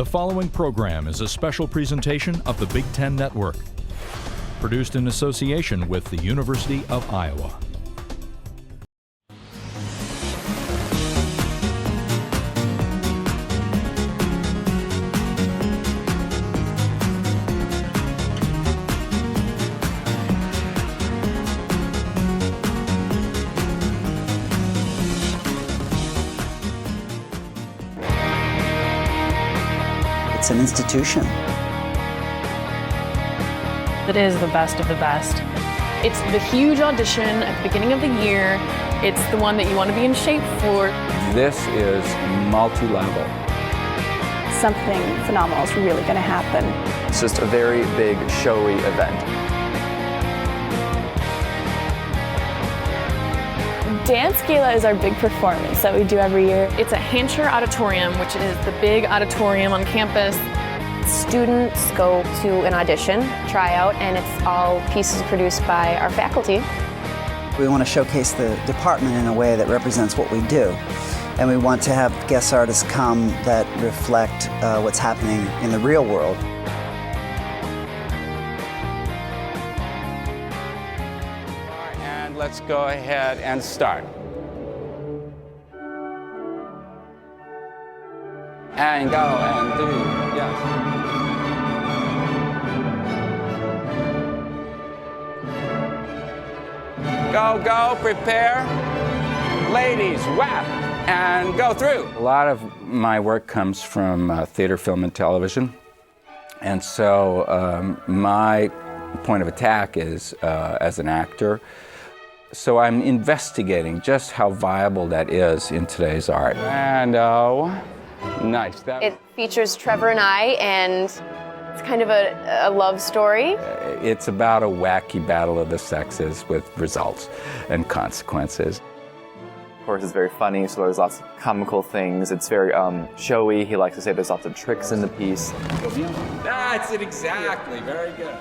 The following program is a special presentation of the Big Ten Network, produced in association with the University of Iowa. It's an institution. It is the best of the best. It's the huge audition at the beginning of the year. It's the one that you want to be in shape for. This is multi-level. Something phenomenal is really going to happen. It's just a very big, showy event. Dance Gala is our big performance that we do every year. It's at Hansher Auditorium, which is the big auditorium on campus. Students go to an audition, tryout, and it's all pieces produced by our faculty. We want to showcase the department in a way that represents what we do. And we want to have guest artists come that reflect what's happening in the real world. And let's go ahead and start. And go and do, yes. Go, go, prepare. Ladies, whap, and go through. A lot of my work comes from theater, film, and television. And so my point of attack is as an actor. So I'm investigating just how viable that is in today's art. And nice. It features Trevor and I, and it's kind of a love story. It's about a wacky battle of the sexes with results and consequences. Of course, it's very funny, so there's lots of comical things. It's very showy. He likes to say there's lots of tricks in the piece. That's it exactly. Very good.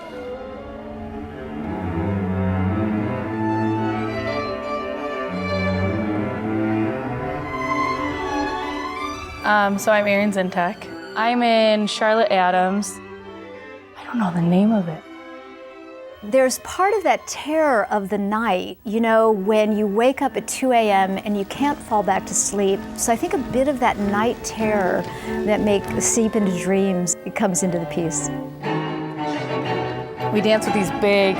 So I'm Erin Zintek. I'm in Charlotte Adams. I don't know the name of it. There's part of that terror of the night, you know, when you wake up at 2 a.m. and you can't fall back to sleep. So I think a bit of that night terror that makes seep into dreams, it comes into the piece. We dance with these big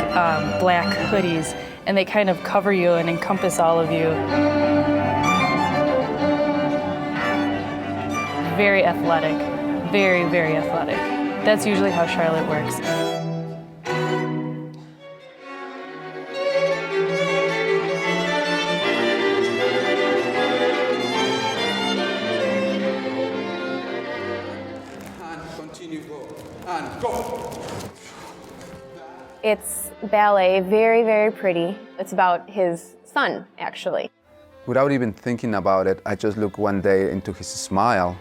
black hoodies, and they kind of cover you and encompass all of you. Very athletic, very, very athletic. That's usually how Charlotte works. And continue, go, and go. It's ballet, very, very pretty. It's about his son, actually. Without even thinking about it, I just looked one day into his smile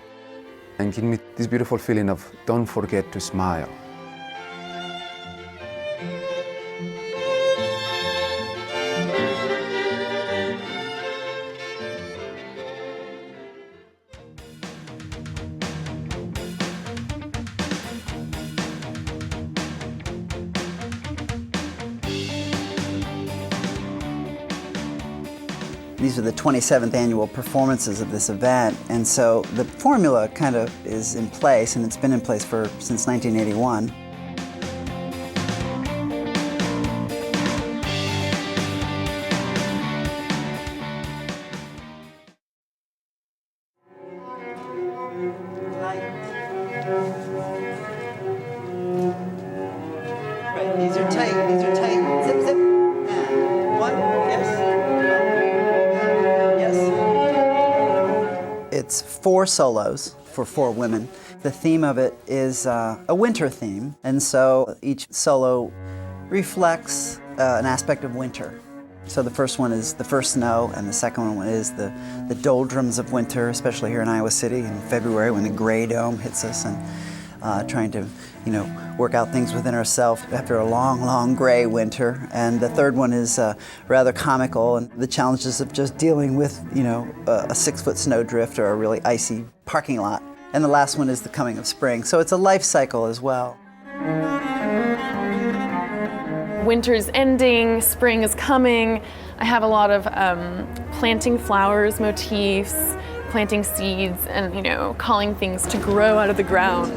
and give me this beautiful feeling of don't forget to smile. These are the 27th annual performances of this event, and so the formula kind of is in place, and it's been in place since 1981. Right, these are tight, zip, zip, and one, yes. It's 4 solos for 4 women. The theme of it is a winter theme, and so each solo reflects an aspect of winter. So the first one is the first snow, and the second one is the doldrums of winter, especially here in Iowa City in February when the gray dome hits us, and trying to, work out things within ourselves after a long, long gray winter. And the third one is rather comical, and the challenges of just dealing with, a 6-foot snowdrift or a really icy parking lot. And the last one is the coming of spring. So it's a life cycle as well. Winter's ending, spring is coming. I have a lot of planting flowers motifs, planting seeds, and calling things to grow out of the ground.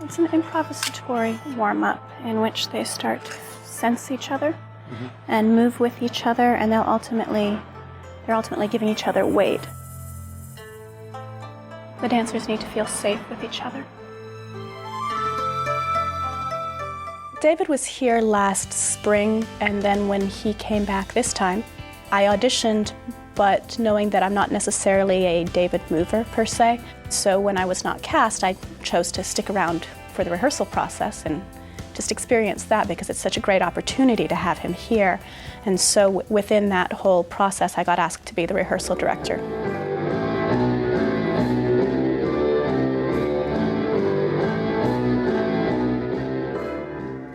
It's an improvisatory warm-up in which they start to sense each other and move with each other, and they're ultimately giving each other weight. The dancers need to feel safe with each other. David was here last spring, and then when he came back this time, I auditioned, but knowing that I'm not necessarily a David mover per se. So when I was not cast, I chose to stick around for the rehearsal process and just experience that because it's such a great opportunity to have him here. And so within that whole process, I got asked to be the rehearsal director.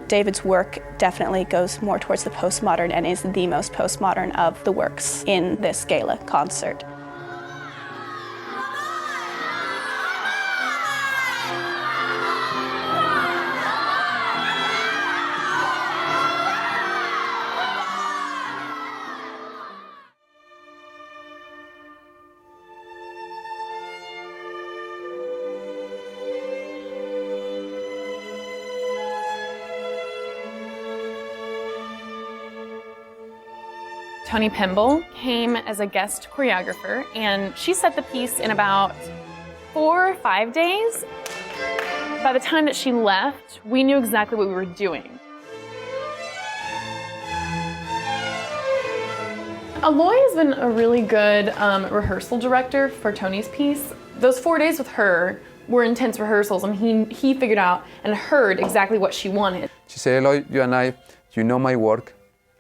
David's work definitely goes more towards the postmodern and is the most postmodern of the works in this gala concert. Toni Pemble came as a guest choreographer, and she set the piece in about 4 or 5 days. By the time that she left, we knew exactly what we were doing. Aloy has been a really good rehearsal director for Toni's piece. Those 4 days with her were intense rehearsals, and he figured out and heard exactly what she wanted. She said, Aloy, you and I, you know my work.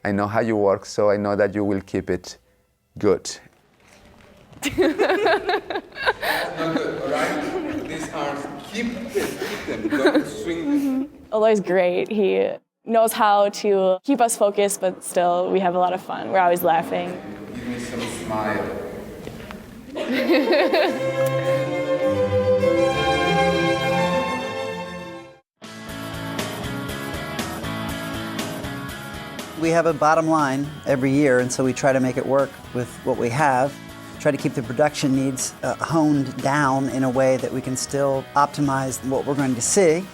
I know how you work, so I know that you will keep it good. That's not good, all right? These arms, keep them, don't swing them. Aloy's great. He knows how to keep us focused, but still we have a lot of fun. We're always laughing. Give me some smile. We have a bottom line every year, and so we try to make it work with what we have. Try to keep the production needs honed down in a way that we can still optimize what we're going to see,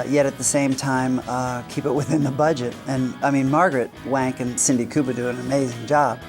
yet at the same time keep it within the budget. And I mean, Margaret Wank and Cindy Kuba do an amazing job.